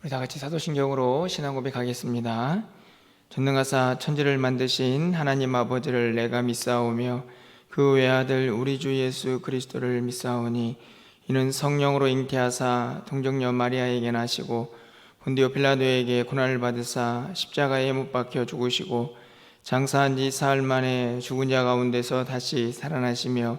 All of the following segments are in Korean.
우리 다 같이 사도신경으로 신앙 고백하겠습니다. 전능하사 천지를 만드신 하나님 아버지를 내가 믿사오며 그 외아들 우리 주 예수 그리스도를 믿사오니 이는 성령으로 잉태하사 동정녀 마리아에게 나시고 본디오 빌라도에게 고난을 받으사 십자가에 못 박혀 죽으시고 장사한 지 사흘 만에 죽은 자 가운데서 다시 살아나시며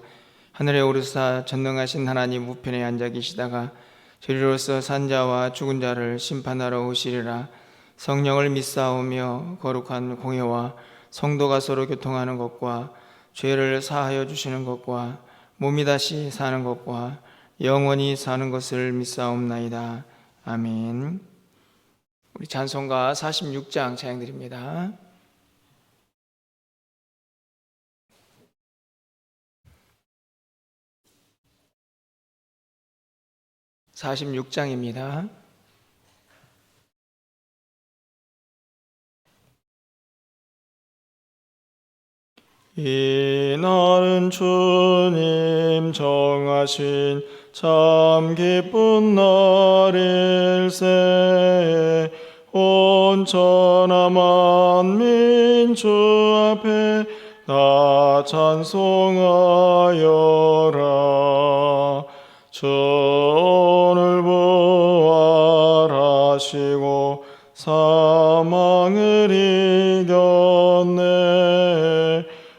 하늘에 오르사 전능하신 하나님 우편에 앉아 계시다가 저리로서 산자와 죽은 자를 심판하러 오시리라. 성령을 믿사오며 거룩한 공회와 성도가 서로 교통하는 것과 죄를 사하여 주시는 것과 몸이 다시 사는 것과 영원히 사는 것을 믿사옵나이다. 아멘. 우리 찬송가 46장 찬양드립니다. 46장입니다. 이날은 주님 정하신 참 기쁜 날일세. 온 천하 만민 주 앞에 나 찬송하여라. 주 오늘 부활하시고 사망을 이겼네.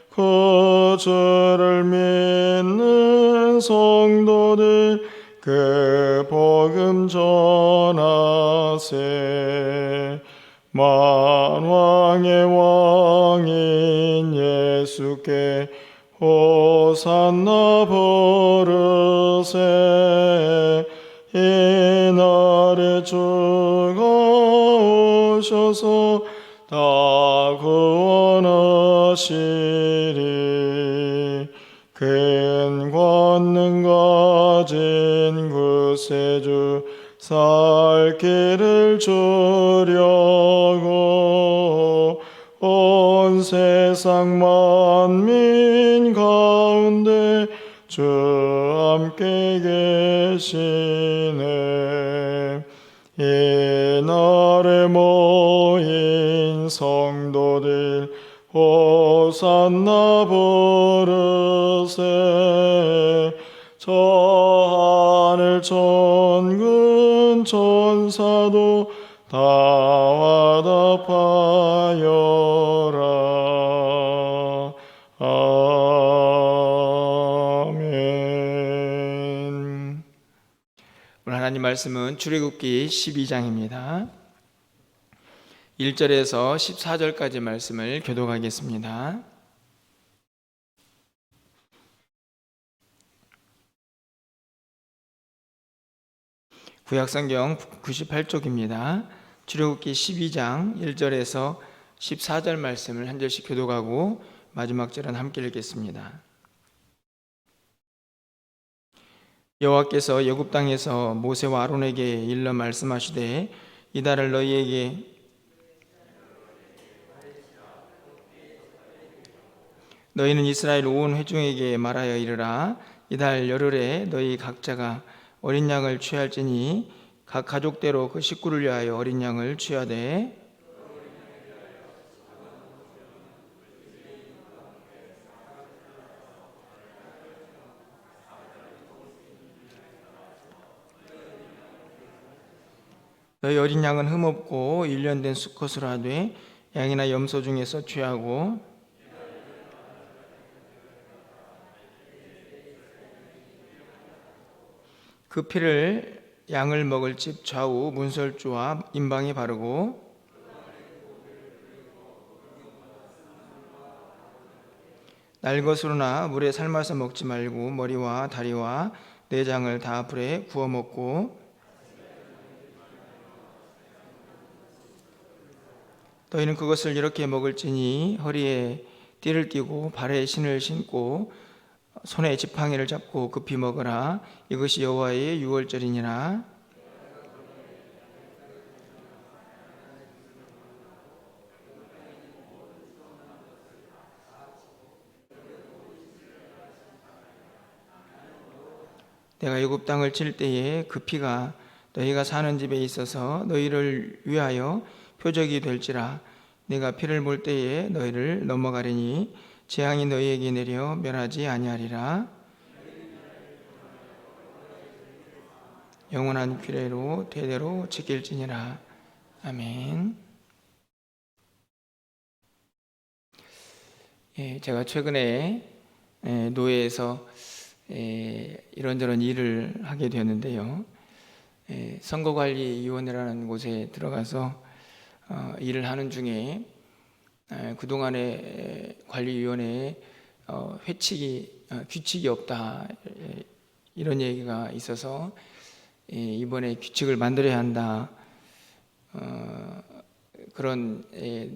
그 주를 믿는 성도들 그 복음 전하세. 만왕의 왕인 예수께 호산나 부르세. 이날에 주가 오셔서 다 구원하시리. 큰 권능 가진 구세주 살 길을 주려고 온 세상 만민 가운데 주 함께 계시네. 이날에 모인 성도들 호산나 부르세. 저 하늘 천군 천사도 다 화답하여라. 아멘. 오늘 하나님 말씀은 출애굽기 12장입니다. 1절에서 14절까지 말씀을 교독하겠습니다. 구약성경 98쪽입니다. 출애굽기 12장 1절에서 14절 말씀을 한 절씩 교독하고 마지막 절은 함께 읽겠습니다. 여호와께서 애굽 땅에서 모세와 아론에게 일러 말씀하시되 이달을 너희에게 너희는 이스라엘 온 회중에게 말하여 이르라. 이달 열흘에 너희 각자가 어린 양을 취할지니 각 가족대로 그 식구를 위하여 어린 양을 취하되 너희 어린 양은 흠없고 1년 된 수컷으로 하되 양이나 염소 중에서 취하고 그 피를 양을 먹을 집 좌우 문설주와 임방에 바르고 날 것으로나 물에 삶아서 먹지 말고 머리와 다리와 내장을 다 불에 구워 먹고 너희는 그것을 이렇게 먹을지니 허리에 띠를 띠고 발에 신을 신고 손에 지팡이를 잡고 급히 먹으라. 이것이 여호와의 유월절이니라. 내가 애굽 땅을 칠 때에 그 피가 너희가 사는 집에 있어서 너희를 위하여 표적이 될지라. 내가 피를 볼 때에 너희를 넘어가리니 재앙이 너희에게 내려 멸하지 아니하리라. 영원한 규례로 대대로 지킬지니라. 아멘. 제가 최근에 노예에서 이런저런 일을 하게 되었는데요. 선거관리위원회라는 곳에 들어가서 일을 하는 중에 그동안의 관리위원회에 규칙이 없다, 이런 얘기가 있어서 이번에 규칙을 만들어야 한다, 그런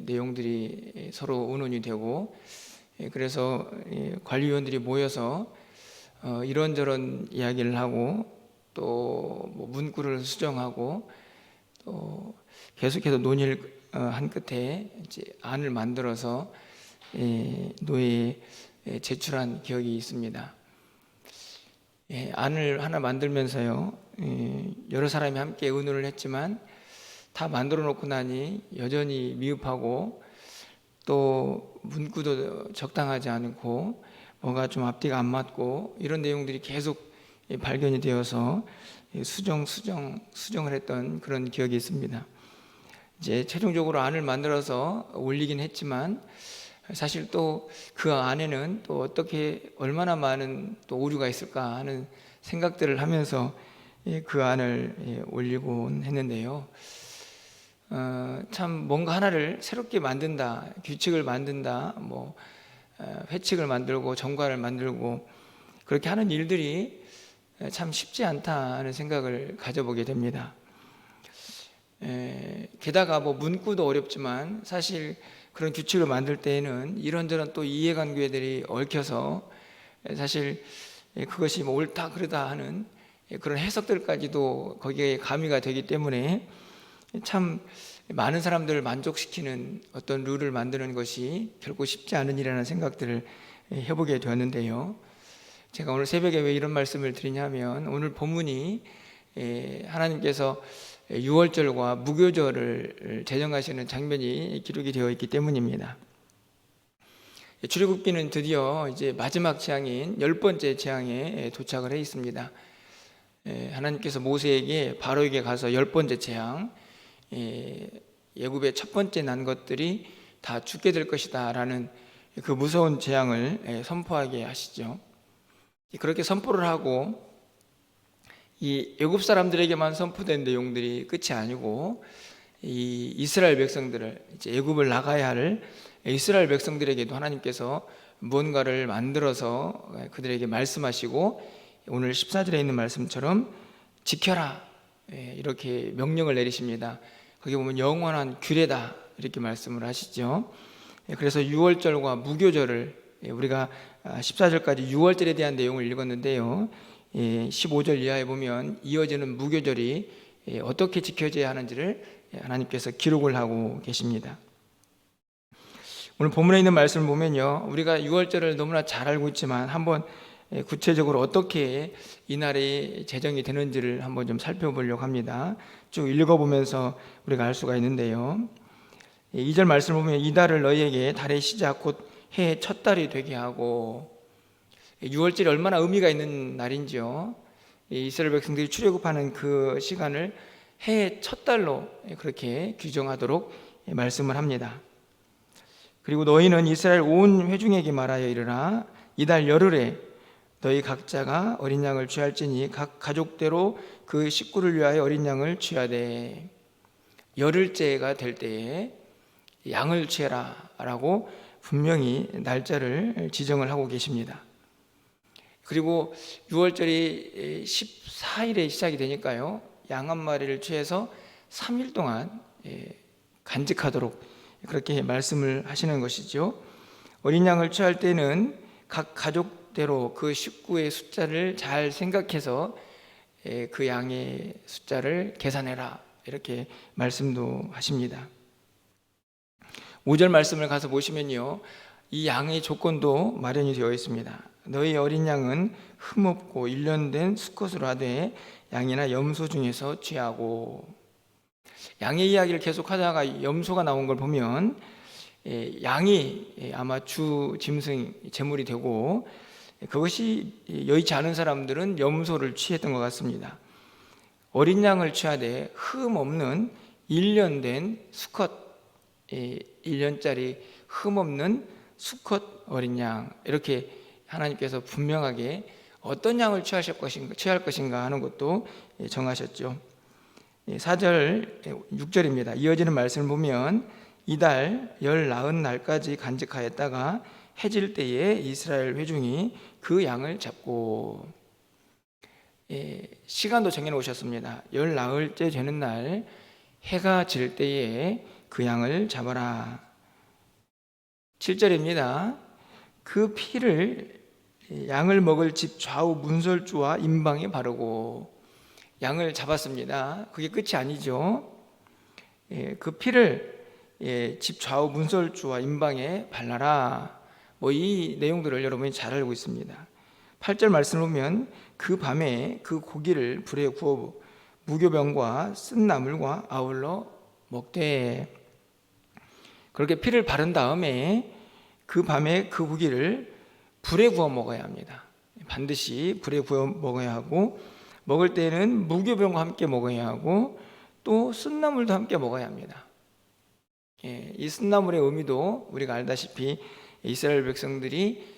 내용들이 서로 의논이 되고, 그래서 관리위원들이 모여서 이런저런 이야기를 하고 또 뭐 문구를 수정하고 또 계속해서 논의를 한 끝에 이제 안을 만들어서 노예에 제출한 기억이 있습니다. 안을 하나 만들면서요, 여러 사람이 함께 의논을 했지만 다 만들어 놓고 나니 여전히 미흡하고 또 문구도 적당하지 않고 뭐가 좀 앞뒤가 안 맞고 이런 내용들이 계속 발견이 되어서 수정을 했던 그런 기억이 있습니다. 이제 최종적으로 안을 만들어서 올리긴 했지만 사실 또 그 안에는 또 어떻게 얼마나 많은 또 오류가 있을까 하는 생각들을 하면서 그 안을 올리곤 했는데요. 참 뭔가 하나를 새롭게 만든다, 규칙을 만든다, 뭐 회칙을 만들고 정과를 만들고 그렇게 하는 일들이 참 쉽지 않다는 생각을 가져보게 됩니다. 게다가 뭐 문구도 어렵지만 사실 그런 규칙을 만들 때에는 이런저런 또 이해관계들이 얽혀서 사실 그것이 뭐 옳다 그르다 하는 그런 해석들까지도 거기에 가미가 되기 때문에 참 많은 사람들을 만족시키는 어떤 룰을 만드는 것이 결코 쉽지 않은 일이라는 생각들을 해보게 되었는데요. 제가 오늘 새벽에 왜 이런 말씀을 드리냐면 오늘 본문이 하나님께서 유월절과 무교절을 제정하시는 장면이 기록이 되어 있기 때문입니다. 출애굽기는 드디어 이제 마지막 재앙인 10번째 재앙에 도착을 해 있습니다. 하나님께서 모세에게 바로에게 가서 10번째 재앙, 애굽의 첫 번째 난 것들이 다 죽게 될 것이다 라는 그 무서운 재앙을 선포하게 하시죠. 그렇게 선포를 하고 이 애굽 사람들에게만 선포된 내용들이 끝이 아니고 이 이스라엘 백성들을, 이제 애굽을 나가야 할 이스라엘 백성들에게도 하나님께서 무언가를 만들어서 그들에게 말씀하시고 오늘 14절에 있는 말씀처럼 지켜라, 이렇게 명령을 내리십니다. 거기 보면 영원한 규례다 이렇게 말씀을 하시죠. 그래서 유월절과 무교절을 우리가 14절까지 유월절에 대한 내용을 읽었는데요, 15절 이하에 보면 이어지는 무교절이 어떻게 지켜져야 하는지를 하나님께서 기록을 하고 계십니다. 오늘 본문에 있는 말씀을 보면요, 우리가 유월절을 너무나 잘 알고 있지만 한번 구체적으로 어떻게 이날이 제정이 되는지를 한번 좀 살펴보려고 합니다. 쭉 읽어보면서 우리가 알 수가 있는데요, 2절 말씀을 보면 이달을 너희에게 달의 시작 곧 해의 첫 달이 되게 하고, 6월절이 얼마나 의미가 있는 날인지요. 이스라엘 백성들이 출애굽하는 그 시간을 해의 첫 달로 그렇게 규정하도록 말씀을 합니다. 그리고 너희는 이스라엘 온 회중에게 말하여 이르라. 이달 열흘에 너희 각자가 어린 양을 취할지니 각 가족대로 그 식구를 위하여 어린 양을 취하되 열흘째가 될 때에 양을 취해라 라고 분명히 날짜를 지정을 하고 계십니다. 그리고 6월절이 14일에 시작이 되니까요, 양 한 마리를 취해서 3일 동안 간직하도록 그렇게 말씀을 하시는 것이죠. 어린 양을 취할 때는 각 가족대로 그 식구의 숫자를 잘 생각해서 그 양의 숫자를 계산해라 이렇게 말씀도 하십니다. 5절 말씀을 가서 보시면요, 이 양의 조건도 마련이 되어 있습니다. 너희 어린 양은 흠없고 일련된 수컷으로 하되 양이나 염소 중에서 취하고. 양의 이야기를 계속하다가 염소가 나온 걸 보면 양이 아마 주 짐승 제물이 되고, 그것이 여의치 않은 사람들은 염소를 취했던 것 같습니다. 어린 양을 취하되 흠 없는 1년 된 수컷, 1년짜리 흠 없는 수컷 어린 양, 이렇게 하나님께서 분명하게 어떤 양을 취할 것인가 하는 것도 정하셨죠. 4절 6절입니다. 이어지는 말씀을 보면 이달 19날까지 간직하였다가 해질 때에 이스라엘 회중이 그 양을 잡고. 시간도 정해놓으셨습니다. 19일째 되는 날 해가 질 때에 그 양을 잡아라. 7절입니다. 그 피를 양을 먹을 집 좌우 문설주와 임방에 바르고. 양을 잡았습니다. 그게 끝이 아니죠. 그 피를 집 좌우 문설주와 임방에 발라라. 이 내용들을 여러분이 잘 알고 있습니다. 8절 말씀을 보면 그 밤에 그 고기를 불에 구워 무교병과 쓴 나물과 아울러 먹되. 그렇게 피를 바른 다음에 그 밤에 그 고기를 불에 구워 먹어야 합니다. 반드시 불에 구워 먹어야 하고, 먹을 때는 무교병과 함께 먹어야 하고 또 쓴나물도 함께 먹어야 합니다. 이 쓴나물의 의미도 우리가 알다시피 이스라엘 백성들이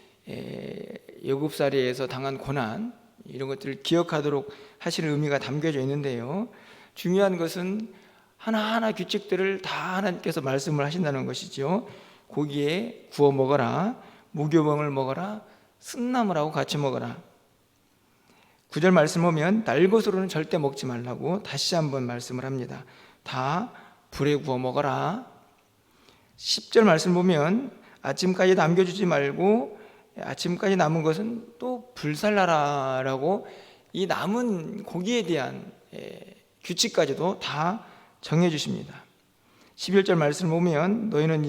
애굽살이에서 당한 고난, 이런 것들을 기억하도록 하시는 의미가 담겨져 있는데요, 중요한 것은 하나하나 규칙들을 다 하나님께서 말씀을 하신다는 것이죠. 고기에 구워 먹어라, 무교병을 먹어라, 쓴나물하고 같이 먹어라. 9절 말씀 보면 날것으로는 절대 먹지 말라고 다시 한번 말씀을 합니다. 다 불에 구워 먹어라. 10절 말씀 보면 아침까지 남겨주지 말고 아침까지 남은 것은 또 불살라라라고 이 남은 고기에 대한 규칙까지도 다 정해주십니다. 11절 말씀을 보면 너희는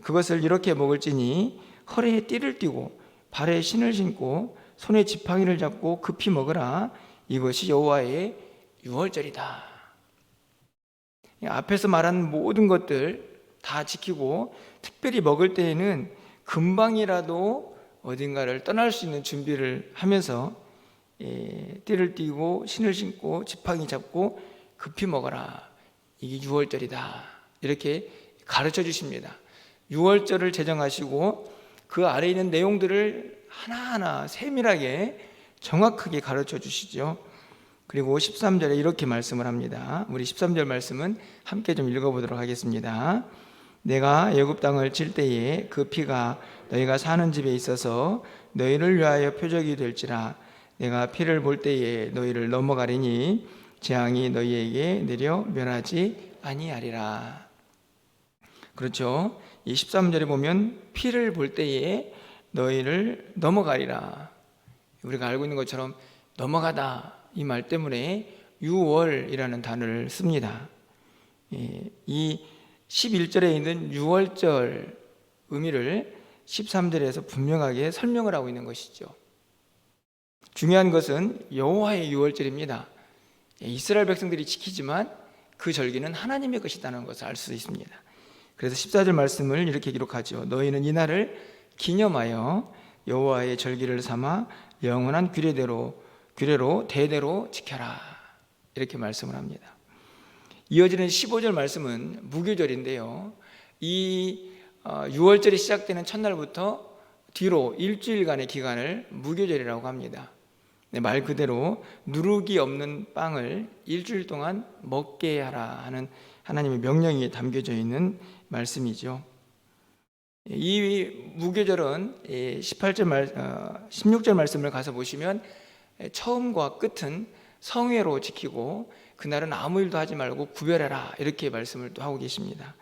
그것을 이렇게 먹을지니 허리에 띠를 띠고 발에 신을 신고 손에 지팡이를 잡고 급히 먹으라. 이것이 여호와의 유월절이다. 앞에서 말한 모든 것들 다 지키고, 특별히 먹을 때에는 금방이라도 어딘가를 떠날 수 있는 준비를 하면서 띠를 띠고 신을 신고 지팡이 잡고 급히 먹어라. 이게 유월절이다. 이렇게 가르쳐 주십니다. 유월절을 제정하시고 그 아래에 있는 내용들을 하나하나 세밀하게 정확하게 가르쳐 주시죠. 그리고 13절에 이렇게 말씀을 합니다. 우리 13절 말씀은 함께 좀 읽어보도록 하겠습니다. 내가 애굽 땅을 칠 때에 그 피가 너희가 사는 집에 있어서 너희를 위하여 표적이 될지라. 내가 피를 볼 때에 너희를 넘어가리니 재앙이 너희에게 내려 멸하지 아니하리라. 그렇죠. 이 13절에 보면 피를 볼 때에 너희를 넘어가리라. 우리가 알고 있는 것처럼 넘어가다, 이 말 때문에 유월이라는 단어를 씁니다. 이 11절에 있는 유월절 의미를 13절에서 분명하게 설명을 하고 있는 것이죠. 중요한 것은 여호와의 유월절입니다. 이스라엘 백성들이 지키지만 그 절기는 하나님의 것이라는 것을 알 수 있습니다. 그래서 14절 말씀을 이렇게 기록하죠. 너희는 이 날을 기념하여 여호와의 절기를 삼아 영원한 규례로 대대로 지켜라. 이렇게 말씀을 합니다. 이어지는 15절 말씀은 무교절인데요, 이 6월절이 시작되는 첫날부터 뒤로 일주일간의 기간을 무교절이라고 합니다. 말 그대로 누룩이 없는 빵을 일주일 동안 먹게 하라 하는 하나님의 명령이 담겨져 있는 말씀이죠. 이 무교절은 16절 말씀을 가서 보시면 처음과 끝은 성회로 지키고 그날은 아무 일도 하지 말고 구별해라, 이렇게 말씀을 또 하고 계십니다.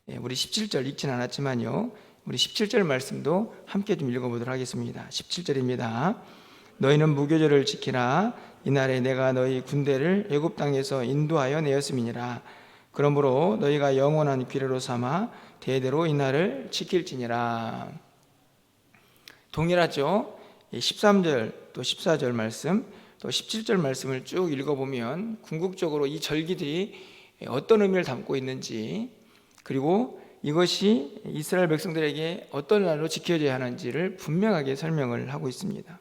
우리 17절 읽진 않았지만요, 우리 17절 말씀도 함께 좀 읽어보도록 하겠습니다. 17절입니다. 너희는 무교절을 지키라. 이날에 내가 너희 군대를 애굽 땅에서 인도하여 내었음이니라. 그러므로 너희가 영원한 규례로 삼아 대대로 이날을 지킬지니라. 동일하죠. 13절 또 14절 말씀 또 17절 말씀을 쭉 읽어보면 궁극적으로 이 절기들이 어떤 의미를 담고 있는지, 그리고 이것이 이스라엘 백성들에게 어떤 날로 지켜져야 하는지를 분명하게 설명을 하고 있습니다.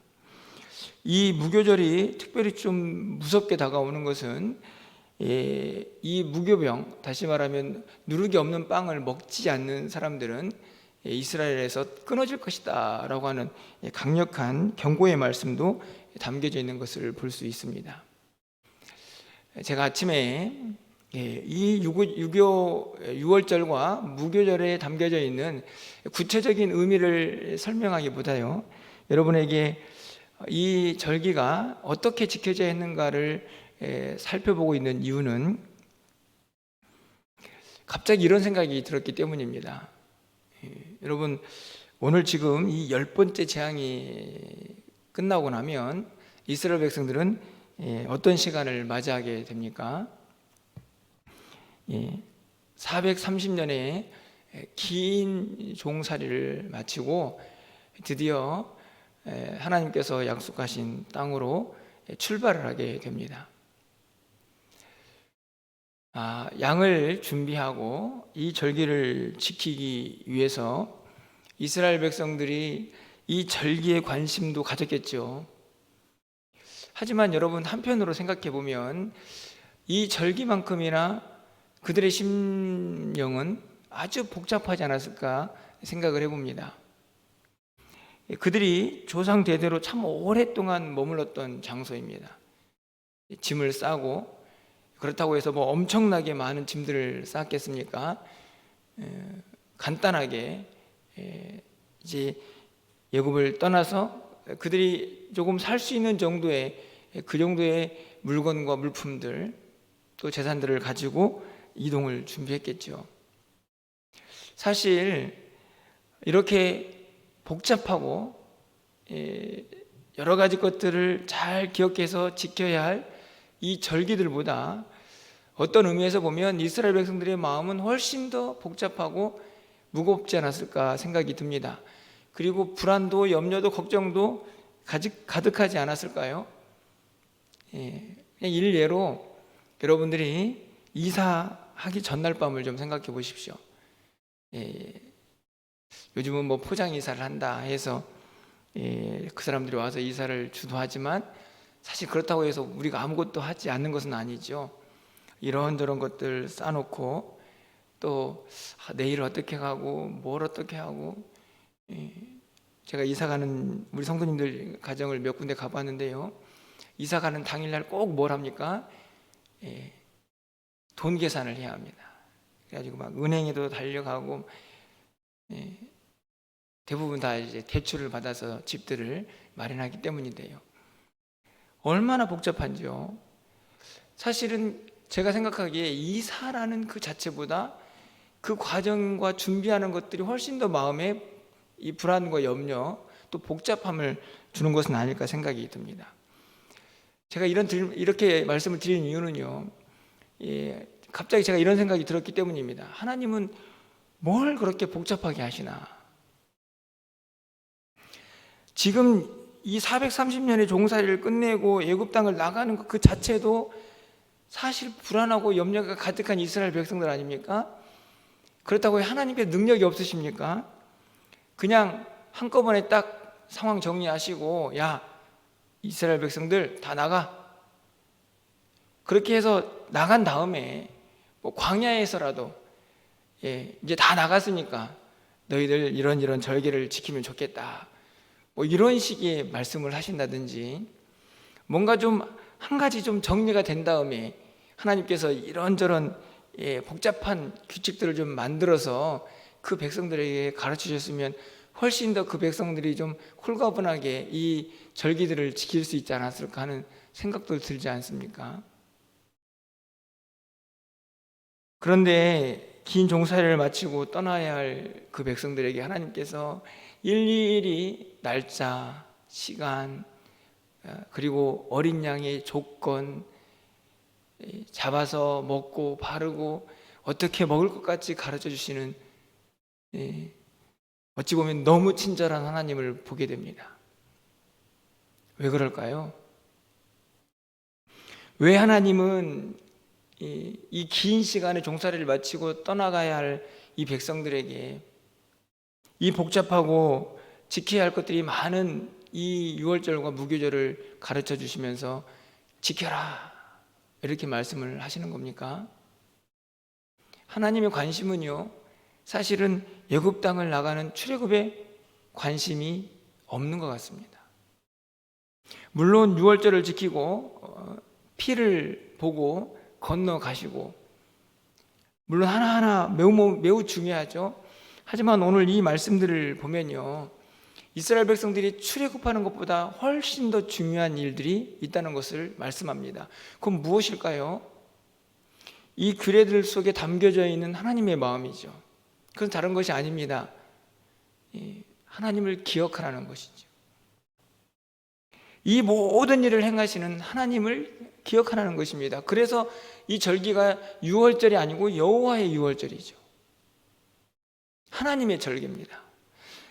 이 무교절이 특별히 좀 무섭게 다가오는 것은 이 무교병, 다시 말하면 누룩이 없는 빵을 먹지 않는 사람들은 이스라엘에서 끊어질 것이다 라고 하는 강력한 경고의 말씀도 담겨져 있는 것을 볼 수 있습니다. 제가 아침에 이 6월절과 무교절에 담겨져 있는 구체적인 의미를 설명하기보다요, 여러분에게 이 절기가 어떻게 지켜져야 했는가를 살펴보고 있는 이유는 갑자기 이런 생각이 들었기 때문입니다. 여러분, 오늘 지금 이 10번째 재앙이 끝나고 나면 이스라엘 백성들은 어떤 시간을 맞이하게 됩니까? 430년의 긴 종살이를 마치고 드디어 하나님께서 약속하신 땅으로 출발을 하게 됩니다. 양을 준비하고 이 절기를 지키기 위해서 이스라엘 백성들이 이 절기에 관심도 가졌겠죠. 하지만 여러분, 한편으로 생각해 보면 이 절기만큼이나 그들의 심령은 아주 복잡하지 않았을까 생각을 해봅니다. 그들이 조상 대대로 참 오랫동안 머물렀던 장소입니다. 짐을 싸고, 그렇다고 해서 뭐 엄청나게 많은 짐들을 쌓았겠습니까? 간단하게 이제 애굽을 떠나서 그들이 조금 살 수 있는 정도의 그 정도의 물건과 물품들, 또 재산들을 가지고 이동을 준비했겠죠. 사실 이렇게 복잡하고 여러 가지 것들을 잘 기억해서 지켜야 할 이 절기들보다 어떤 의미에서 보면 이스라엘 백성들의 마음은 훨씬 더 복잡하고 무겁지 않았을까 생각이 듭니다. 그리고 불안도, 염려도, 걱정도 가득하지 않았을까요? 그냥 일례로 여러분들이 이사하기 전날 밤을 좀 생각해 보십시오. 요즘은 뭐 포장 이사를 한다 해서 그 사람들이 와서 이사를 주도하지만, 사실 그렇다고 해서 우리가 아무것도 하지 않는 것은 아니죠. 이런저런 것들 싸놓고 또 내일 어떻게 가고 뭘 어떻게 하고, 제가 이사가는 우리 성도님들 가정을 몇 군데 가봤는데요, 이사가는 당일날 꼭 뭘 합니까? 돈 계산을 해야 합니다. 그래가지고 막 은행에도 달려가고, 대부분 다 이제 대출을 받아서 집들을 마련하기 때문인데요. 얼마나 복잡한지요. 사실은 제가 생각하기에 이사라는 그 자체보다 그 과정과 준비하는 것들이 훨씬 더 마음에 이 불안과 염려, 또 복잡함을 주는 것은 아닐까 생각이 듭니다. 제가 이렇게 말씀을 드리는 이유는요, 갑자기 제가 이런 생각이 들었기 때문입니다. 하나님은 뭘 그렇게 복잡하게 하시나? 지금 이 430년의 종살이를 끝내고 애굽 땅을 나가는 것 그 자체도 사실 불안하고 염려가 가득한 이스라엘 백성들 아닙니까? 그렇다고 하나님께 능력이 없으십니까? 그냥 한꺼번에 딱 상황 정리하시고, 야, 이스라엘 백성들 다 나가, 그렇게 해서 나간 다음에 뭐 광야에서라도 이제 다 나갔으니까 너희들 이런 절기를 지키면 좋겠다, 뭐 이런 식의 말씀을 하신다든지, 뭔가 좀 한 가지 좀 정리가 된 다음에 하나님께서 이런저런 복잡한 규칙들을 좀 만들어서 그 백성들에게 가르쳐 주셨으면 훨씬 더 그 백성들이 좀 홀가분하게 이 절기들을 지킬 수 있지 않았을까 하는 생각도 들지 않습니까? 그런데 긴 종살이를 마치고 떠나야 할 그 백성들에게 하나님께서 일일이 날짜, 시간, 그리고 어린 양의 조건, 잡아서 먹고 바르고 어떻게 먹을 것 같이 가르쳐 주시는, 어찌 보면 너무 친절한 하나님을 보게 됩니다. 왜 그럴까요? 왜 하나님은 이 긴 시간의 종살이를 마치고 떠나가야 할 이 백성들에게 이 복잡하고 지켜야 할 것들이 많은 이 유월절과 무교절을 가르쳐 주시면서 지켜라 이렇게 말씀을 하시는 겁니까? 하나님의 관심은요, 사실은 애굽 땅을 나가는 출애굽에 관심이 없는 것 같습니다. 물론 유월절을 지키고 피를 보고 건너가시고, 물론 하나하나 매우 중요하죠. 하지만 오늘 이 말씀들을 보면요, 이스라엘 백성들이 출애굽하는 것보다 훨씬 더 중요한 일들이 있다는 것을 말씀합니다. 그건 무엇일까요? 이 규례들 속에 담겨져 있는 하나님의 마음이죠. 그건 다른 것이 아닙니다. 하나님을 기억하라는 것이죠. 이 모든 일을 행하시는 하나님을 기억하라는 것입니다. 그래서 이 절기가 유월절이 아니고 여호와의 유월절이죠. 하나님의 절기입니다.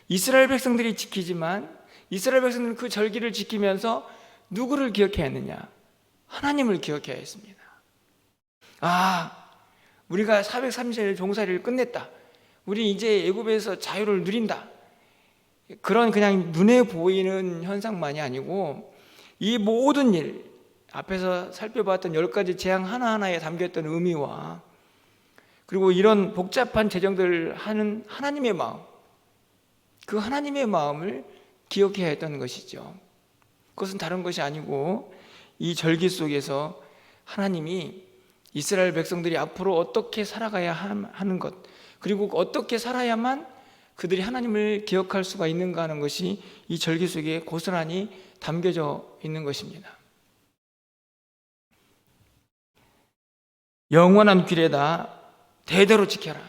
이스라엘 백성들이 지키지만 이스라엘 백성들은 그 절기를 지키면서 누구를 기억해야 했느냐? 하나님을 기억해야 했습니다. 우리가 430일 종살이를 끝냈다. 우리 이제 애굽에서 자유를 누린다. 그런 그냥 눈에 보이는 현상만이 아니고 이 모든 일, 앞에서 살펴봤던 10가지 재앙 하나하나에 담겼던 의미와 그리고 이런 복잡한 재정들을 하는 하나님의 마음, 그 하나님의 마음을 기억해야 했던 것이죠. 그것은 다른 것이 아니고 이 절기 속에서 하나님이 이스라엘 백성들이 앞으로 어떻게 살아가야 하는 것, 그리고 어떻게 살아야만 그들이 하나님을 기억할 수가 있는가 하는 것이 이 절기 속에 고스란히 담겨져 있는 것입니다. 영원한 규례다. 대대로 지켜라.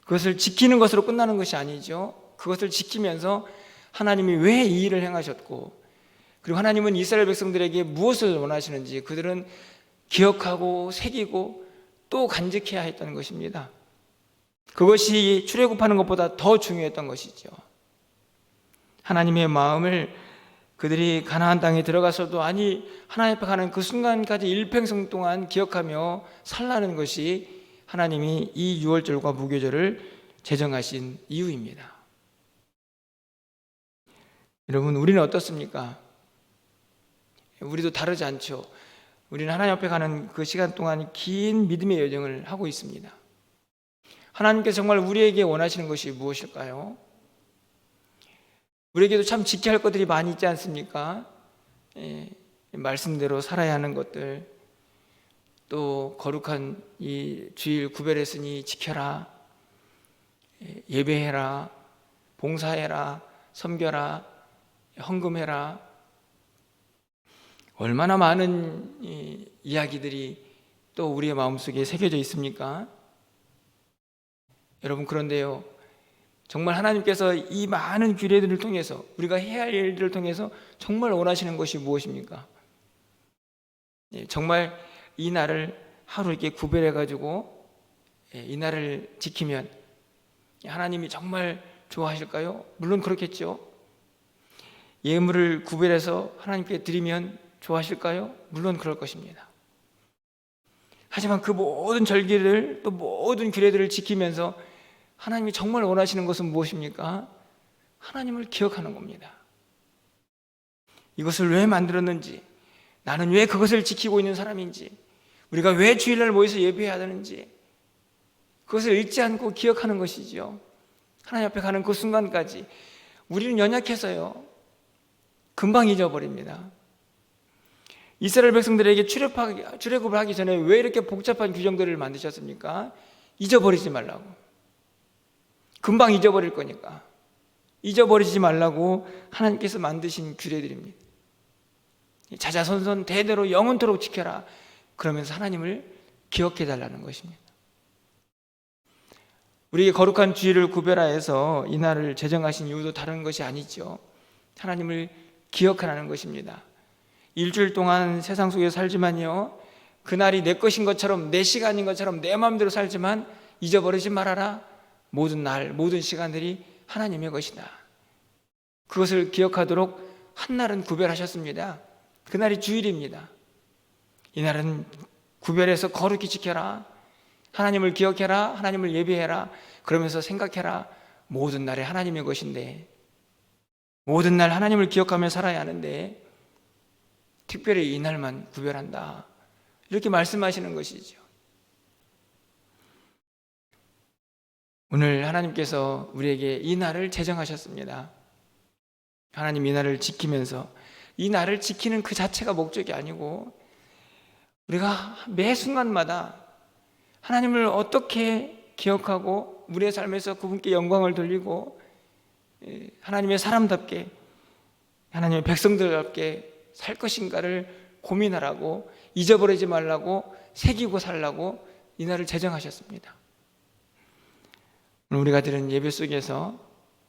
그것을 지키는 것으로 끝나는 것이 아니죠. 그것을 지키면서 하나님이 왜 이 일을 행하셨고, 그리고 하나님은 이스라엘 백성들에게 무엇을 원하시는지 그들은 기억하고 새기고 또 간직해야 했던 것입니다. 그것이 출애굽하는 것보다 더 중요했던 것이죠. 하나님의 마음을 그들이 가나안 땅에 들어가서도 하나님 앞에 가는 그 순간까지 일평생 동안 기억하며 살라는 것이 하나님이 이 유월절과 무교절을 제정하신 이유입니다. 여러분, 우리는 어떻습니까? 우리도 다르지 않죠. 우리는 하나님 앞에 가는 그 시간 동안 긴 믿음의 여정을 하고 있습니다. 하나님께서 정말 우리에게 원하시는 것이 무엇일까요? 우리에게도 참 지켜야 할 것들이 많이 있지 않습니까? 말씀대로 살아야 하는 것들, 또 거룩한 이 주일 구별했으니 지켜라, 예배해라, 봉사해라, 섬겨라, 헌금해라. 얼마나 많은 이야기들이 또 우리의 마음속에 새겨져 있습니까? 여러분, 그런데요, 정말 하나님께서 이 많은 규례들을 통해서, 우리가 해야 할 일들을 통해서 정말 원하시는 것이 무엇입니까? 정말 이 날을 하루 이렇게 구별해가지고 이 날을 지키면 하나님이 정말 좋아하실까요? 물론 그렇겠죠. 예물을 구별해서 하나님께 드리면 좋아하실까요? 물론 그럴 것입니다. 하지만 그 모든 절기를, 또 모든 규례들을 지키면서 하나님이 정말 원하시는 것은 무엇입니까? 하나님을 기억하는 겁니다. 이것을 왜 만들었는지, 나는 왜 그것을 지키고 있는 사람인지, 우리가 왜 주일날 모여서 예배해야 되는지, 그것을 잊지 않고 기억하는 것이죠. 하나님 앞에 가는 그 순간까지. 우리는 연약해서요, 금방 잊어버립니다. 이스라엘 백성들에게 출애굽을 하기 전에 왜 이렇게 복잡한 규정들을 만드셨습니까? 잊어버리지 말라고. 금방 잊어버릴 거니까. 잊어버리지 말라고 하나님께서 만드신 규례들입니다. 자자손손 대대로 영원토록 지켜라. 그러면서 하나님을 기억해 달라는 것입니다. 우리에게 거룩한 주일을 구별하여서 이 날을 제정하신 이유도 다른 것이 아니죠. 하나님을 기억하라는 것입니다. 일주일 동안 세상 속에 살지만요, 그날이 내 것인 것처럼, 내 시간인 것처럼 내 마음대로 살지만 잊어버리지 말아라. 모든 날, 모든 시간들이 하나님의 것이다. 그것을 기억하도록 한 날은 구별하셨습니다. 그날이 주일입니다. 이날은 구별해서 거룩히 지켜라. 하나님을 기억해라. 하나님을 예배해라. 그러면서 생각해라. 모든 날에 하나님의 것인데, 모든 날 하나님을 기억하며 살아야 하는데 특별히 이날만 구별한다, 이렇게 말씀하시는 것이죠. 오늘 하나님께서 우리에게 이 날을 제정하셨습니다. 하나님 이 날을 지키면서, 이 날을 지키는 그 자체가 목적이 아니고 우리가 매 순간마다 하나님을 어떻게 기억하고 우리의 삶에서 그분께 영광을 돌리고 하나님의 사람답게, 하나님의 백성들답게 살 것인가를 고민하라고, 잊어버리지 말라고, 새기고 살라고 이 날을 제정하셨습니다. 오늘 우리가 드린 예배 속에서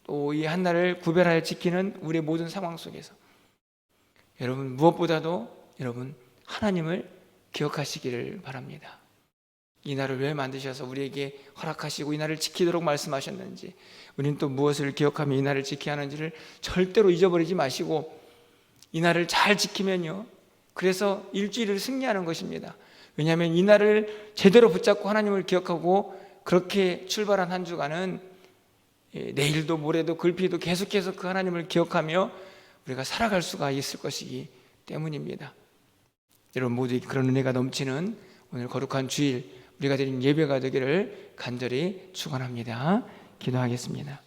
또 이 한 날을 구별하여 지키는 우리의 모든 상황 속에서 여러분, 무엇보다도 여러분 하나님을 기억하시기를 바랍니다. 이 날을 왜 만드셔서 우리에게 허락하시고 이 날을 지키도록 말씀하셨는지, 우리는 또 무엇을 기억하며 이 날을 지켜야 하는지를 절대로 잊어버리지 마시고 이 날을 잘 지키면요, 그래서 일주일을 승리하는 것입니다. 왜냐하면 이 날을 제대로 붙잡고 하나님을 기억하고 그렇게 출발한 한 주간은 내일도 모레도 글피도 계속해서 그 하나님을 기억하며 우리가 살아갈 수가 있을 것이기 때문입니다. 여러분 모두에게 그런 은혜가 넘치는 오늘 거룩한 주일, 우리가 드린 예배가 되기를 간절히 축원합니다. 기도하겠습니다.